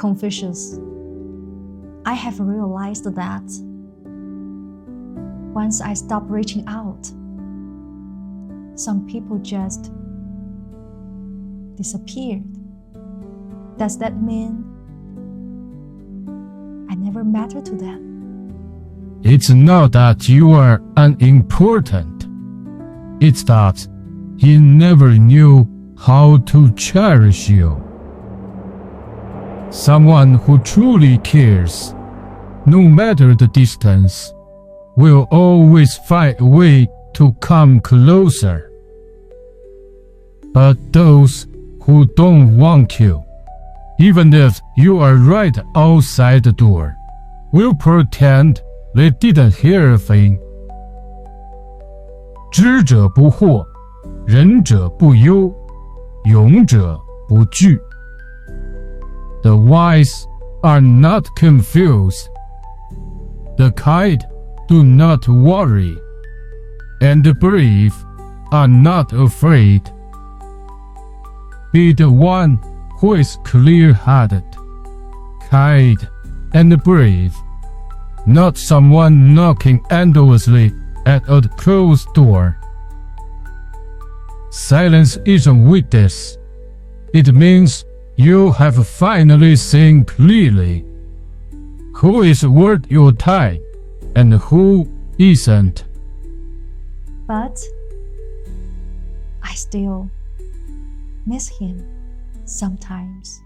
Confucius, I have realized that once I stop reaching out, some people just disappeared. Does that mean I never matter to them? It's not that you are unimportant. It's that he never knew how to cherish you. Someone who truly cares, no matter the distance, will always find a way to come closer. But those who don't want to, even if you are right outside the door, will pretend they didn't hear a thing. 知者不惑，仁者不忧，勇者不惧。The wise are not confused. The kind do not worry. And the brave are not afraid. Be the one who is clear-headed, kind, and brave, not someone knocking endlessly at a closed door. Silence isn't weakness. It means you have finally seen clearly who is worth your time and who isn't. But I still miss him sometimes.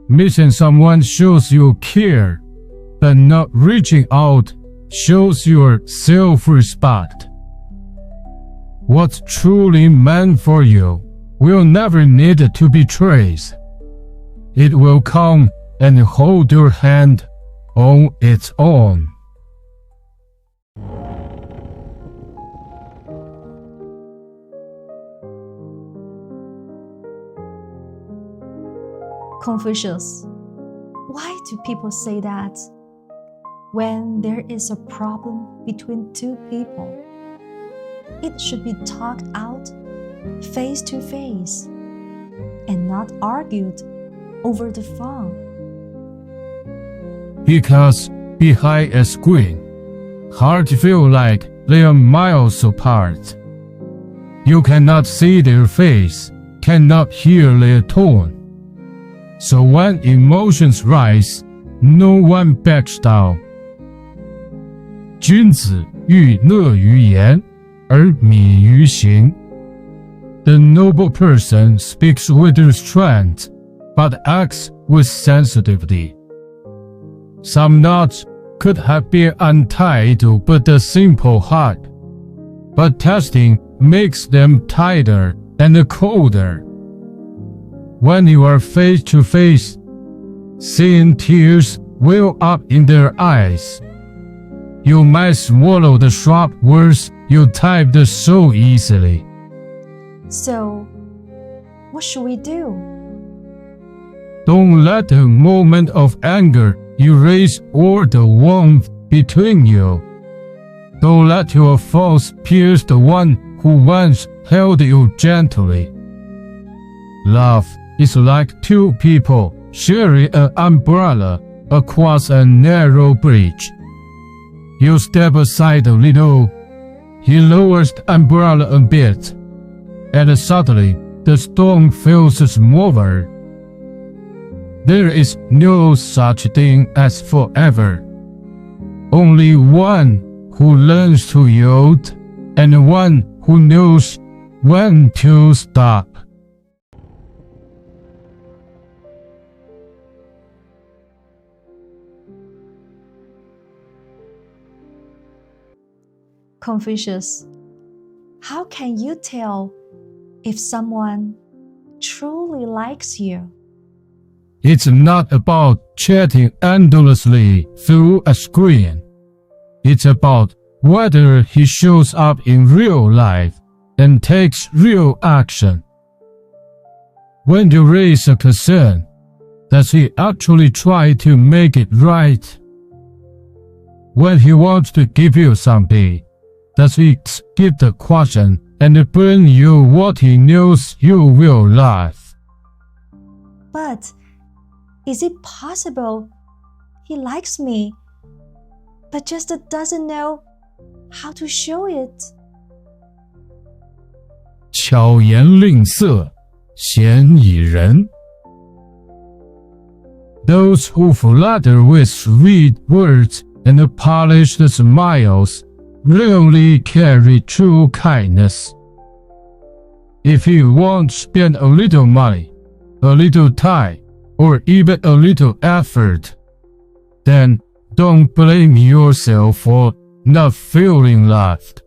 Missing someone shows you care, but not reaching out shows your self-respect. What's truly meant for you will never need to be traced. It will come and hold your hand on its own. Confucius, why do people say that when there is a problem between two people, it should be talked out face to face and not argued over the phone? Because behind a screen, hearts feel like they are miles apart. You cannot see their face, cannot hear their tone. So when emotions rise, no one backs down. 君子欲乐于言，而敏于行。The noble person speaks with restraint, but acts with sensitivity. Some knots could have been untied with a simple hug, but testing makes them tighter and colder. When you are face to face, seeing tears well up in their eyes, you might swallow the sharp words you typed so easily. So, what should we do? Don't let the moment of anger erase all the warmth between you. Don't let your faults pierce the one who once held you gently. Love is like two people sharing an umbrella across a narrow bridge. You step aside a little, he lowers the umbrella a bit, and suddenly the storm feels smaller. There is no such thing as forever. Only one who learns to yield, and one who knows when to stop. Confucius, how can you tell if someone truly likes you? It's not about chatting endlessly through a screen. It's about whether he shows up in real life and takes real action. When you raise a concern, does he actually try to make it right? When he wants to give you something, does he skip the question and bring you what he knows you will love? But Is it possible he likes me, but just doesn't know how to show it? 巧言令色，鲜矣仁。Those who flatter with sweet words and polished smiles rarely carry true kindness. If you won't spend a little money, a little time, or even a little effort, then don't blame yourself for not feeling loved.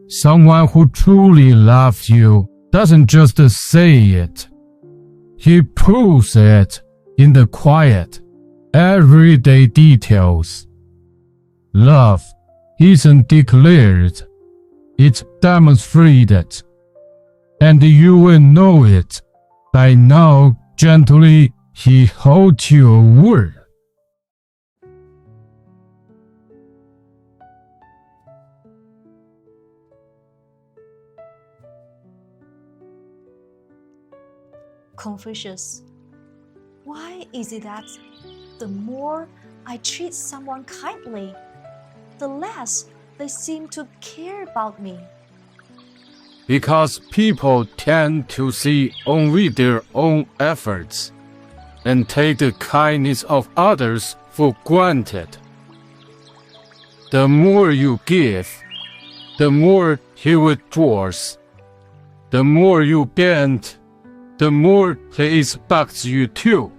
Someone who truly loves you doesn't just say it. He proves it in the quiet, everyday details. Love isn't declared, it's demonstrated. And you will know it by now gently he holds your word. Confucius, why is it that the more I treat someone kindly, the less they seem to care about me? Because people tend to see only their own efforts and take the kindness of others for granted. The more you give, the more he withdraws. The more you bend, the more he expects you to.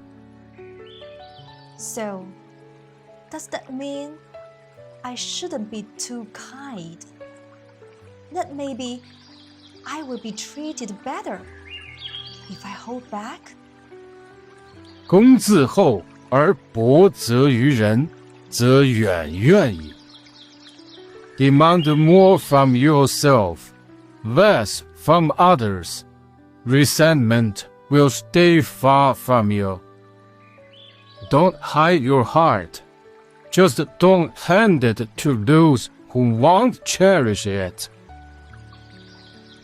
So, does that mean I shouldn't be too kind? That maybe I will be treated better if I hold back? 公自厚而薄责于人，则远怨矣。Demand more from yourself, less from others. Resentment will stay far from you. Don't hide your heart. Just don't hand it to those who won't cherish it.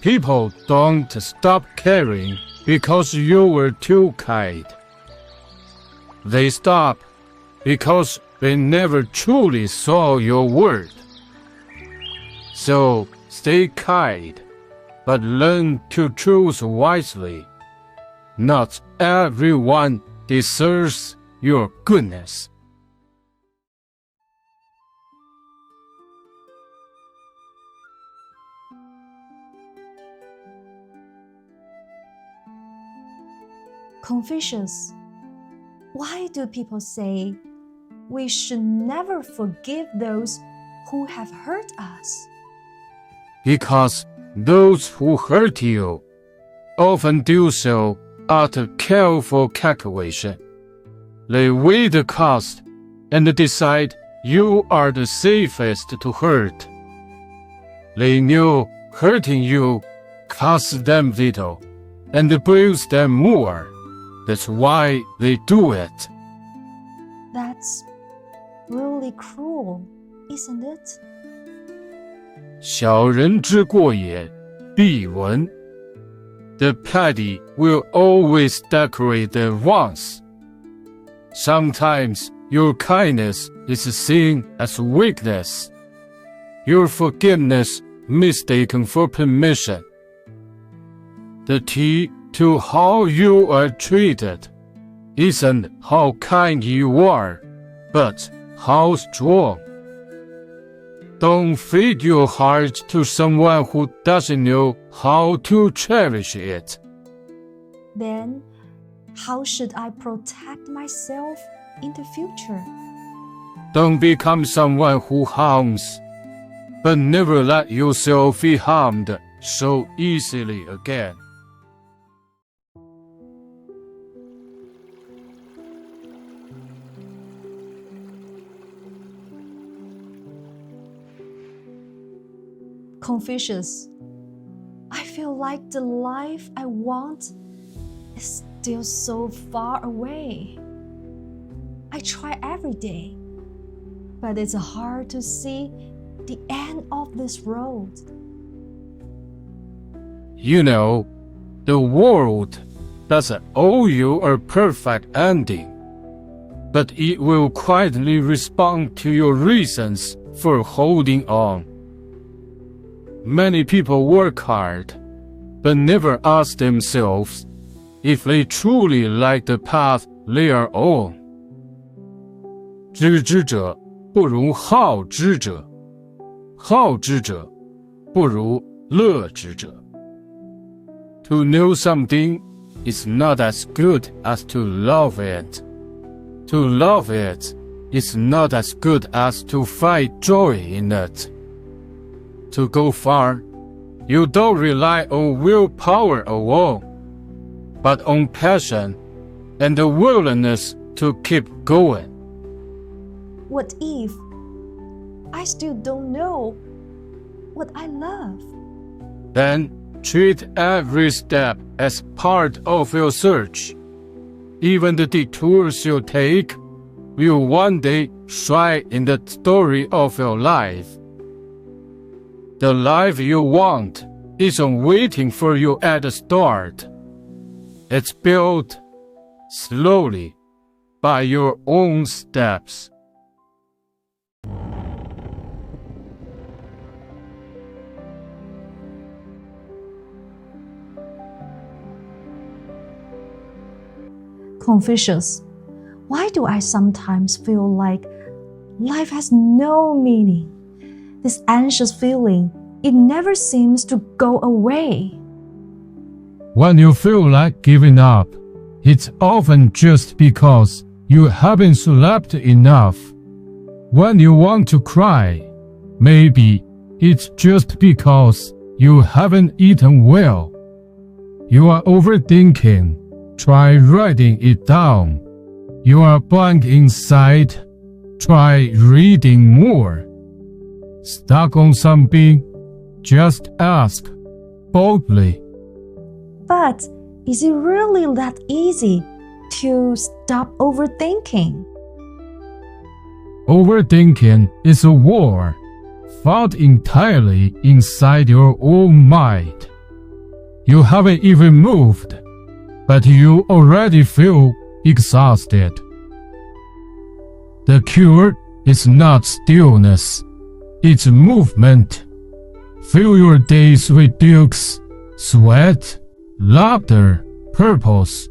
People don't stop caring because you were too kind. They stop because they never truly saw your worth. So stay kind, but learn to choose wisely. Not everyone deserves your goodness. Confucius, why do people say we should never forgive those who have hurt us? Because those who hurt you often do so out of careful calculation. They weigh the cost and decide you are the safest to hurt. They knew hurting you costs them little and brings them more. That's why they do it. That's really cruel, isn't it? 小人之过也，必闻。The petty will always decorate their wrongs. Sometimes your kindness is seen as weakness. Your forgiveness mistaken for permission. The key to how you are treated isn't how kind you are, but how strong. Don't feed your heart to someone who doesn't know how to cherish it. Then, how should I protect myself in the future? Don't become someone who harms, but never let yourself be harmed so easily again. Confucius, I feel like the life I want is still so far away. I try every day, but it's hard to see the end of this road. You know, the world doesn't owe you a perfect ending, but it will quietly respond to your reasons for holding on. Many people work hard, but never ask themselves if they truly like the path they are on. 知之者不如好之者，好之者不如乐之者。To know something is not as good as to love it. To love it is not as good as to find joy in it. To go far, you don't rely on willpower alone, but on passion and the willingness to keep going. What if I still don't know what I love? Then treat every step as part of your search. Even the detours you take will one day shine in the story of your life. The life you want isn't waiting for you at the start. It's built slowly by your own steps. Confucius, why do I sometimes feel like life has no meaning? This anxious feeling, it never seems to go away. When you feel like giving up, it's often just because you haven't slept enough. When you want to cry, maybe it's just because you haven't eaten well. You are overthinking. Try writing it down. You are blank inside. Try reading more. Stuck on something? Just ask boldly. But is it really that easy to stop overthinking? Overthinking is a war fought entirely inside your own mind. You haven't even moved, but you already feel exhausted. The cure is not stillness, it's movement. Fill your days with dukes, sweat, laughter, purpose,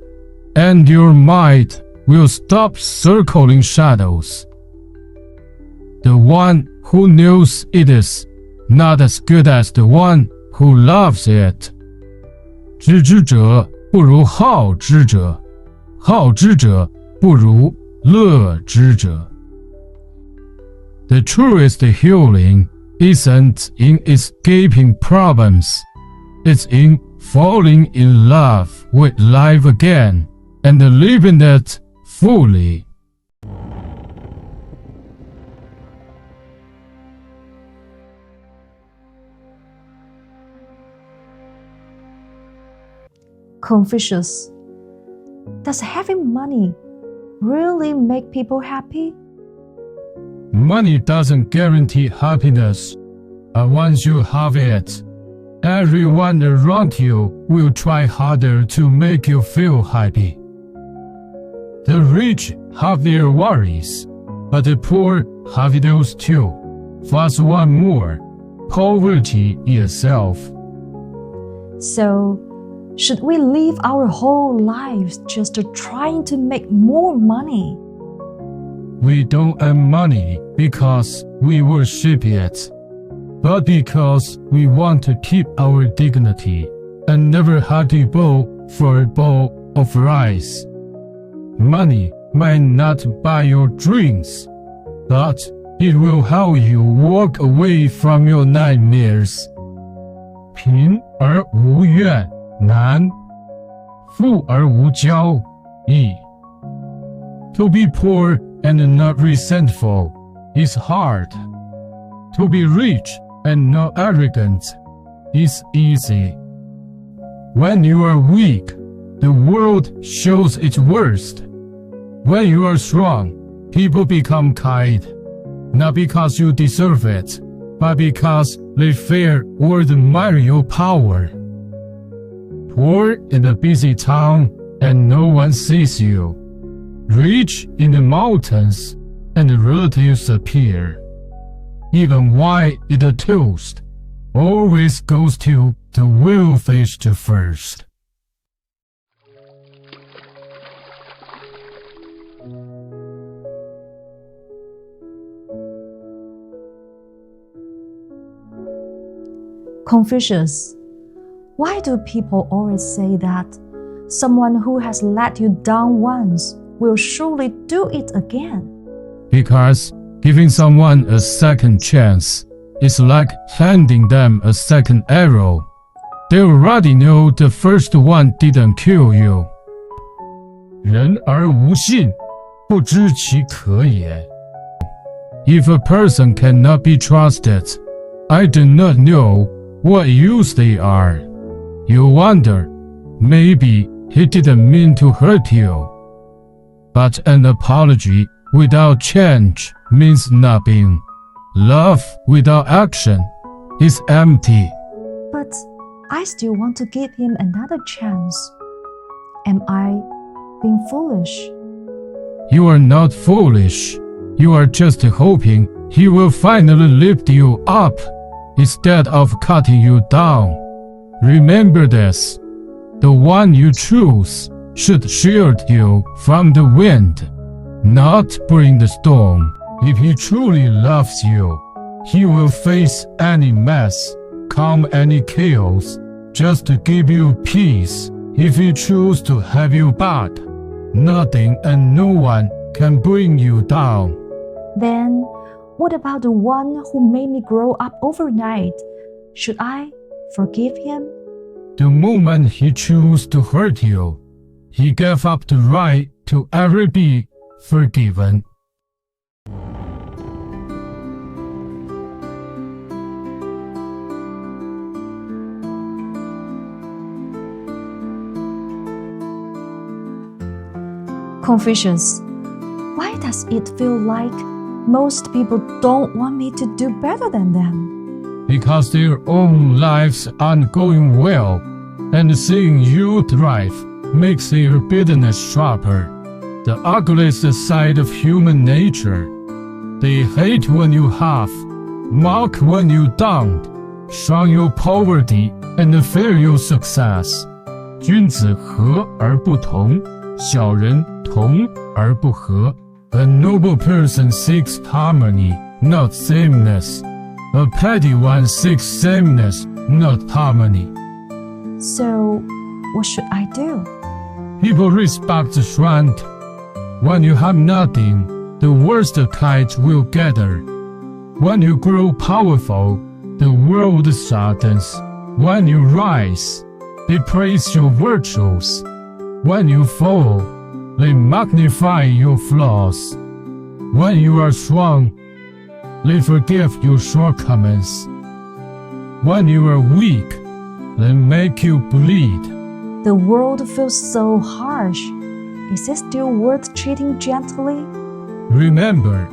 and your mind will stop circling shadows. The one who knows it is not as good as the one who loves it. 知之者不如好之者，好之者不如乐之者。The truest healing isn't in escaping problems, it's in falling in love with life again and living it fully. Confucius, does having money really make people happy? Money doesn't guarantee happiness, but once you have it, everyone around you will try harder to make you feel happy. The rich have their worries, but the poor have those too. Plus one more, poverty itself. So, should we live our whole lives just trying to make more money? We don't earn money because we worship it, but because we want to keep our dignity and never have to bow for a bowl of rice. Money might not buy your dreams, but it will help you walk away from your nightmares. 贫而无怨难，富而无骄易。To be poor and not resentful is hard. To be rich and not arrogant is easy. When you are weak, the world shows its worst. When you are strong, people become kind, not because you deserve it, but because they fear or admire your power. Poor in a busy town and no one sees you. Rich in the mountains, and relatives appear. Even wine in a toast always goes to the wealthiest first. Confucius, why do people always say that someone who has let you down once will surely do it again? Because giving someone a second chance is like handing them a second arrow. They already know the first one didn't kill you. 人而无信，不知其可也。If a person cannot be trusted, I do not know what use they are. You wonder, maybe he didn't mean to hurt you. But an apology without change means nothing. Love without action is empty. But I still want to give him another chance. Am I being foolish? You are not foolish. You are just hoping he will finally lift you up instead of cutting you down. Remember this. The one you choose should shield you from the wind, not bring the storm. If he truly loves you, he will face any mess, calm any chaos, just to give you peace. If he chooses to have you back, nothing and no one can bring you down. Then, what about the one who made me grow up overnight? Should I forgive him? The moment he chose to hurt you, he gave up the right to ever be forgiven. Confucius, why does it feel like most people don't want me to do better than them? Because their own lives aren't going well, and seeing you thrive makes their bitterness sharper. The ugliest side of human nature. They hate when you have, mock when you don't, shun your poverty and fear your success. 君子和而不同，小人同而不和。A noble person seeks harmony, not sameness. A petty one seeks sameness, not harmony. So, what should I do? People respect the strength. When you have nothing, the worst kind will gather. When you grow powerful, the world saddens. When you rise, they praise your virtues. When you fall, they magnify your flaws. When you are strong, they forgive your shortcomings. When you are weak, they make you bleed. The world feels so harsh. Is it still worth treating gently? Remember,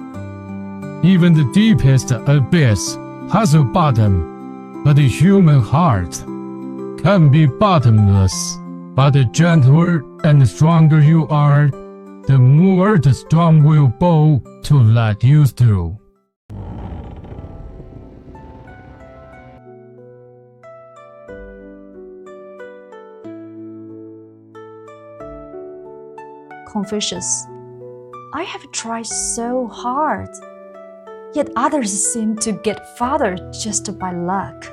even the deepest abyss has a bottom, but the human heart can be bottomless. But the gentler and stronger you are, the more the storm will bow to let you through. Confucius, I have tried so hard, yet others seem to get farther just by luck.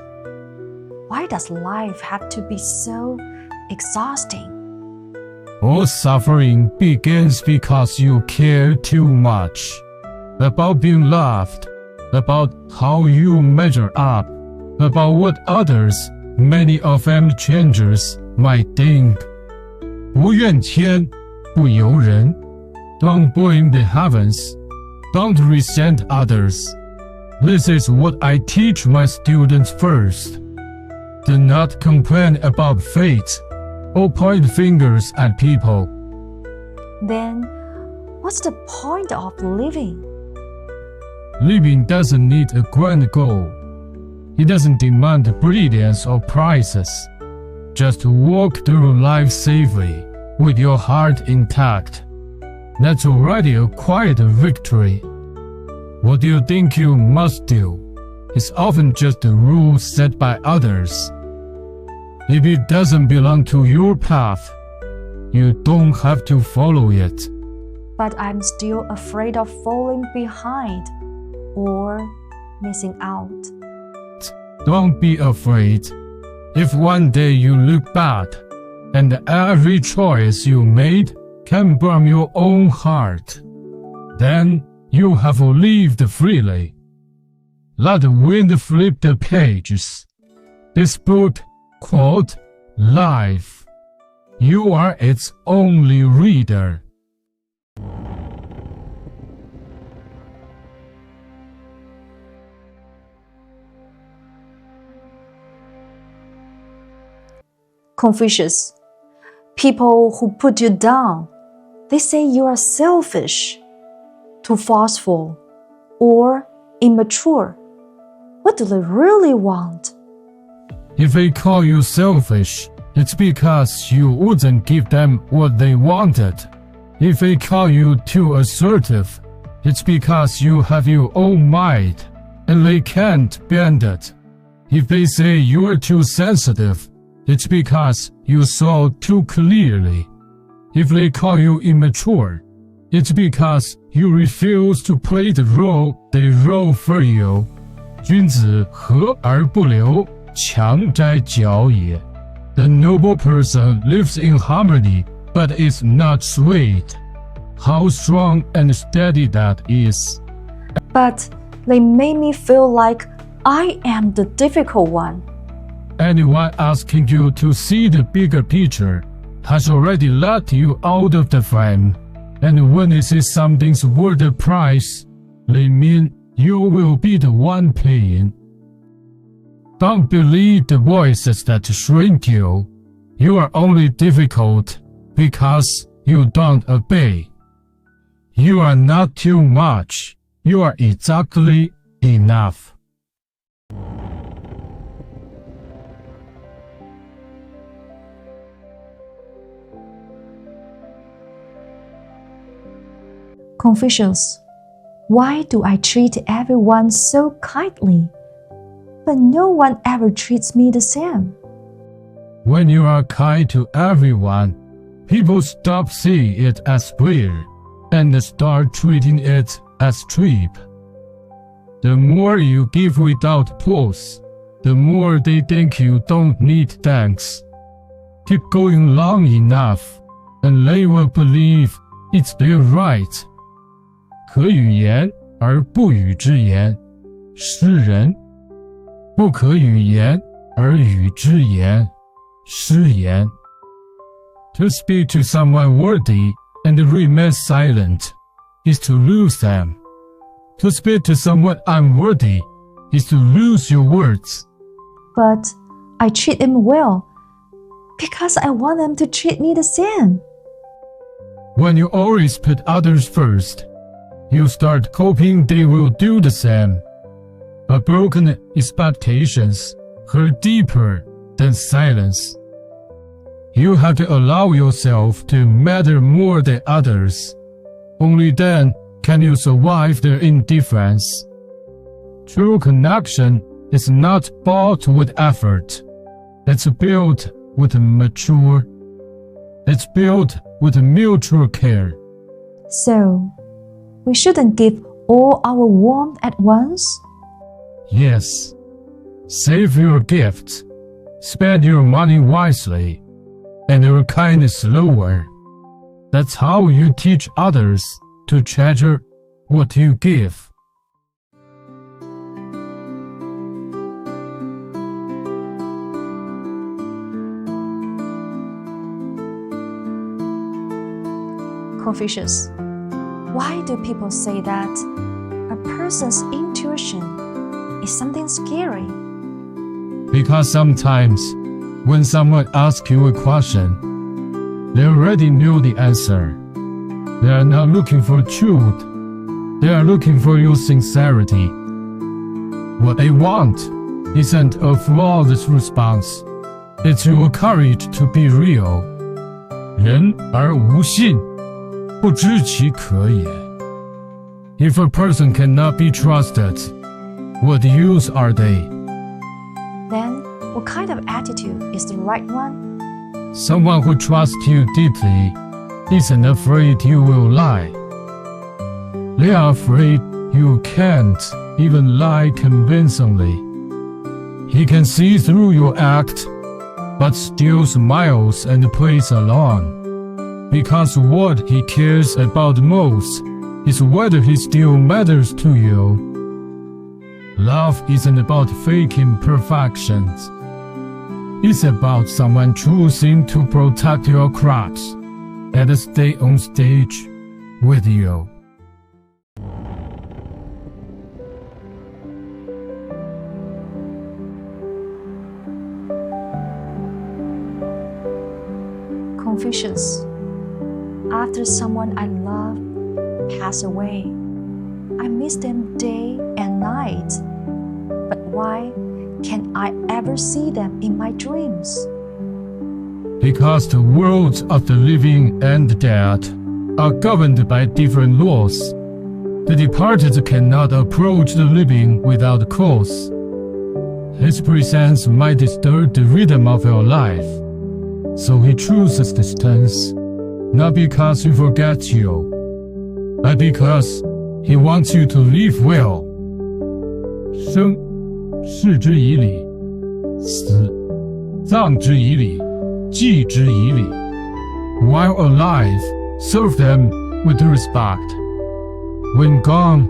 Why does life have to be so exhausting? All suffering begins because you care too much about being loved, about how you measure up, about what others, many of them strangers, might think. 不怨天，不尤人. Don't blame the heavens. Don't resent others. This is what I teach my students first. Do not complain about fate or point fingers at people. Then, what's the point of living? Living doesn't need a grand goal. It doesn't demand brilliance or prizes. Just walk through life safely, with your heart intact, that's already a quiet victory. What you think you must do is often just a rule set by others. If it doesn't belong to your path, you don't have to follow it. But I'm still afraid of falling behind or missing out. Don't be afraid. If one day you look back, and every choice you made came from your own heart, then you have lived freely. Let the wind flip the pages. This book called Life. You are its only reader. Confucius, people who put you down, they say you are selfish, too forceful, or immature. What do they really want? If they call you selfish, it's because you wouldn't give them what they wanted. If they call you too assertive, it's because you have your own mind, and they can't bend it. If they say you are too sensitive, it's because you saw too clearly. If they call you immature, it's because you refuse to play the role they wrote for you. 君子和而不流，强摘角也。The noble person lives in harmony, but is not swayed. How strong and steady that is. But they made me feel like I am the difficult one. Anyone asking you to see the bigger picture has already let you out of the frame. And when they say something's worth the price, they mean you will be the one paying. Don't believe the voices that shrink you. You are only difficult because you don't obey. You are not too much. You are exactly enough. Confucius, why do I treat everyone so kindly, but no one ever treats me the same? When you are kind to everyone, people stop seeing it as weird and start treating it as cheap. The more you give without pause, the more they think you don't need thanks. Keep going long enough, and they will believe it's their right. 可语言而不语之言，诗人；不可语言而语之言，诗言。To speak to someone worthy and remain silent is to lose them. To speak to someone unworthy is to lose your words. But I treat them well because I want them to treat me the same. When you always put others first, you start hoping they will do the same. But broken expectations hurt deeper than silence. You have to allow yourself to matter more than others. Only then can you survive their indifference. True connection is not bought with effort. It's built with mature. It's built with mutual care. So, we shouldn't give all our warmth at once? Yes. Save your gifts. Spend your money wisely. And your kindness slower. That's how you teach others to treasure what you give. Confucius, why do people say that a person's intuition is something scary? Because sometimes, when someone asks you a question, they already know the answer. They are not looking for truth. They are looking for your sincerity. What they want isn't a flawless response. It's your courage to be real. 人而无信，不知其可也。If a person cannot be trusted, what use are they? Then, what kind of attitude is the right one? Someone who trusts you deeply isn't afraid you will lie. They are afraid you can't even lie convincingly. He can see through your act, but still smiles and plays along, because what he cares about most is whether he still matters to you. Love isn't about faking perfections. It's about someone choosing to protect your cracks and stay on stage with you. Confucius. After someone I love pass away, I miss them day and night. But why can't I ever see them in my dreams? Because the worlds of the living and the dead are governed by different laws. The departed cannot approach the living without cause. His presence might disturb the rhythm of your life. So he chooses distance, not because he forgets you, but because he wants you to live well. 生，视之以理；死，葬之以理，祭之以理。While alive, serve them with respect. When gone,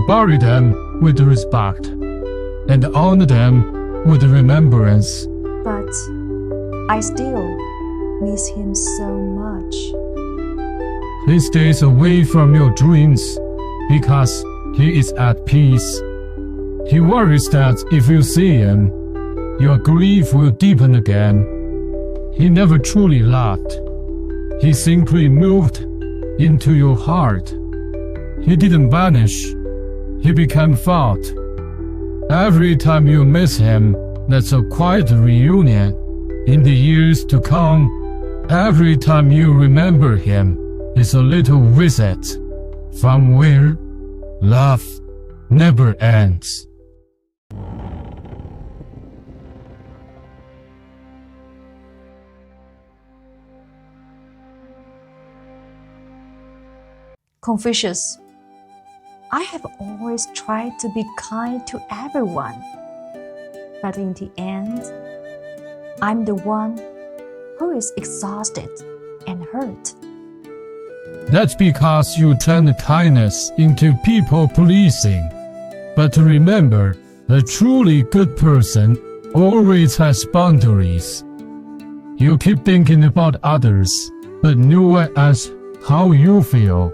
bury them with respect, and honor them with remembrance. But I still miss him so much. He stays away from your dreams because he is at peace. He worries that if you see him, your grief will deepen again. He never truly loved. He simply moved into your heart. He didn't vanish. He became felt. Every time you miss him, that's a quiet reunion. In the years to come, every time you remember him is a little visit from where love never ends. Confucius. I have always tried to be kind to everyone, but in the end, I'm the one who is exhausted and hurt. That's because you turn kindness into people-pleasing. But remember, a truly good person always has boundaries. You keep thinking about others, but no one asks how you feel.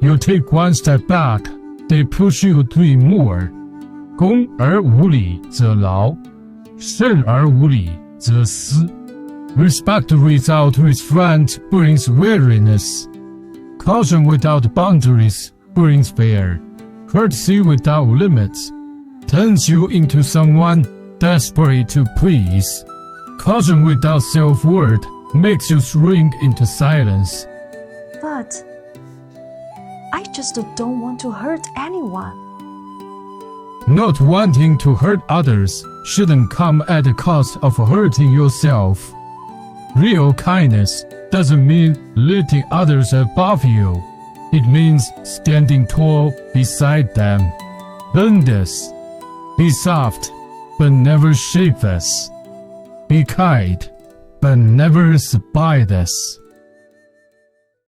You take one step back, they push you to do more. 恭而无礼则劳，慎而无礼则私。Respect without restraint brings weariness. Caution without boundaries brings fear. Courtesy without limits turns you into someone desperate to please. Caution without self-worth makes you shrink into silence. But I just don't want to hurt anyone. Not wanting to hurt others shouldn't come at the cost of hurting yourself. Real kindness doesn't mean lifting others above you. It means standing tall beside them. Learn this. Be soft, but never shapeless. Be kind, but never spiteless.